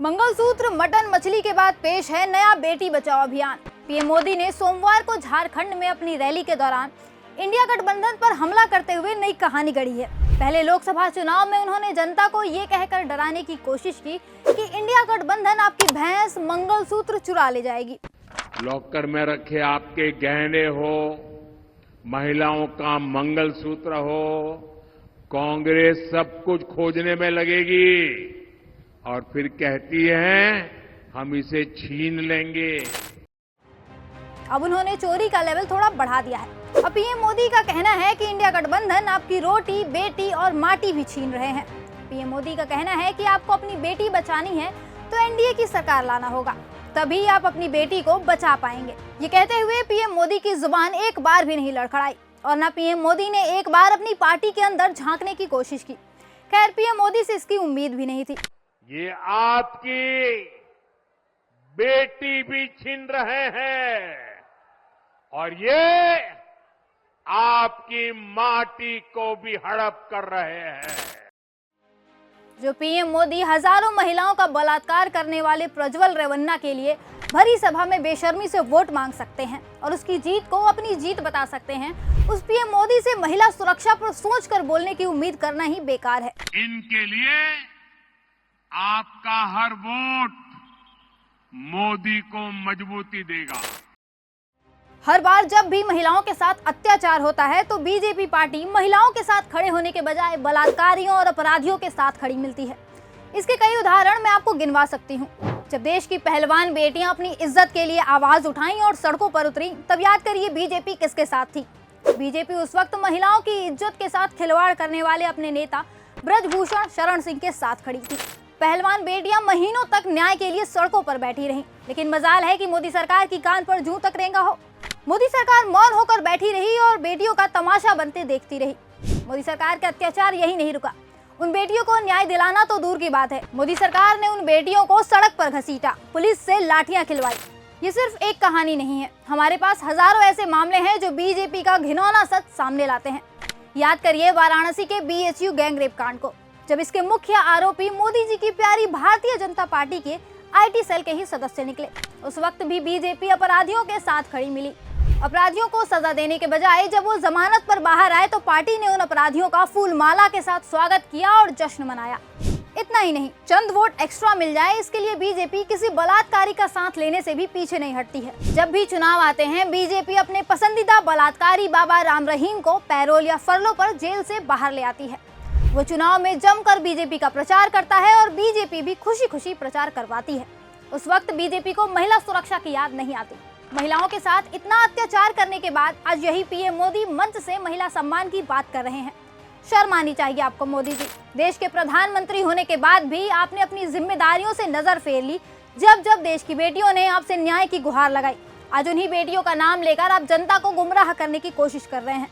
Mangalsutra, mutton, मछली के बाद पेश है नया बेटी बचाओ अभियान। पीएम मोदी ने सोमवार को झारखंड में अपनी रैली के दौरान इंडिया गठबंधन पर हमला करते हुए नई कहानी गढ़ी है। पहले लोकसभा चुनाव में उन्होंने जनता को ये कहकर डराने की कोशिश की कि इंडिया गठबंधन आपकी भैंस मंगलसूत्र चुरा ले जाएगी। लॉकर में रखे आपके गहने हो, महिलाओं का मंगलसूत्र हो, कांग्रेस सब कुछ खोजने में लगेगी और फिर कहती है हम इसे छीन लेंगे। अब उन्होंने चोरी का लेवल थोड़ा बढ़ा दिया है। अब पीएम मोदी का कहना है कि इंडिया गठबंधन आपकी रोटी, बेटी और माटी भी छीन रहे हैं। पीएम मोदी का कहना है कि आपको अपनी बेटी बचानी है तो एनडीए की सरकार लाना होगा, तभी आप अपनी बेटी को बचा पाएंगे। ये कहते हुए पीएम मोदी की जुबान एक बार भी नहीं लड़खड़ाई और न पीएम मोदी ने एक बार अपनी पार्टी के अंदर झांकने की कोशिश की। खैर, पीएम मोदी से इसकी उम्मीद भी नहीं थी। ये आपकी बेटी भी छीन रहे हैं और ये आपकी माटी को भी हड़प कर रहे हैं। जो पीएम मोदी हजारों महिलाओं का बलात्कार करने वाले प्रज्वल रेवन्ना के लिए भरी सभा में बेशर्मी से वोट मांग सकते हैं और उसकी जीत को अपनी जीत बता सकते हैं, उस पीएम मोदी से महिला सुरक्षा पर सोचकर बोलने की उम्मीद करना ही बेकार है। इनके लिए आपका हर वोट मोदी को मजबूती देगा। हर बार जब भी महिलाओं के साथ अत्याचार होता है तो बीजेपी पार्टी महिलाओं के साथ खड़े होने के बजाय बलात्कारियों और अपराधियों के साथ खड़ी मिलती है। इसके कई उदाहरण मैं आपको गिनवा सकती हूँ। जब देश की पहलवान बेटियां अपनी इज्जत के लिए आवाज उठाईं और सड़कों पर उतरी, तब याद करिए बीजेपी किसके साथ थी। बीजेपी उस वक्त महिलाओं की इज्जत के साथ खिलवाड़ करने वाले अपने नेता ब्रजभूषण शरण सिंह के साथ खड़ी थी। पहलवान बेटियां महीनों तक न्याय के लिए सड़कों पर बैठी रहीं, लेकिन मजाल है कि मोदी सरकार की कान पर जूं तक रेंगा हो। मोदी सरकार मौन होकर बैठी रही और बेटियों का तमाशा बनते देखती रही। मोदी सरकार के अत्याचार यही नहीं रुका। उन बेटियों को न्याय दिलाना तो दूर की बात है, मोदी सरकार ने उन बेटियों को सड़क पर घसीटा, पुलिस से लाठियां खिलवाई। ये सिर्फ एक कहानी नहीं है, हमारे पास हजारों ऐसे मामले हैं जो बीजेपी का घिनौना सच सामने लाते हैं। याद करिए वाराणसी के बीएचयू गैंगरेप कांड को, जब इसके मुख्य आरोपी मोदी जी की प्यारी भारतीय जनता पार्टी के आईटी सेल के ही सदस्य निकले। उस वक्त भी बीजेपी अपराधियों के साथ खड़ी मिली। अपराधियों को सजा देने के बजाय जब वो जमानत पर बाहर आए तो पार्टी ने उन अपराधियों का फूल माला के साथ स्वागत किया और जश्न मनाया। इतना ही नहीं, चंद वोट एक्स्ट्रा मिल जाए इसके लिए बीजेपी किसी बलात्कारी का साथ लेने से भी पीछे नहीं हटती है। जब भी चुनाव आते हैं बीजेपी अपने पसंदीदा बलात्कारी बाबा राम रहीम को पैरोल या फरलों पर जेल से बाहर ले आती है। वो चुनाव में जमकर बीजेपी का प्रचार करता है और बीजेपी भी खुशी खुशी प्रचार करवाती है। उस वक्त बीजेपी को महिला सुरक्षा की याद नहीं आती। महिलाओं के साथ इतना अत्याचार करने के बाद आज यही पीएम मोदी मंच से महिला सम्मान की बात कर रहे हैं। शर्म आनी चाहिए आपको मोदी जी। देश के प्रधानमंत्री होने के बाद भी आपने अपनी जिम्मेदारियों से नजर फेर ली जब जब देश की बेटियों ने आपसे न्याय की गुहार लगाई। आज उन्हीं बेटियों का नाम लेकर आप जनता को गुमराह करने की कोशिश कर रहे हैं।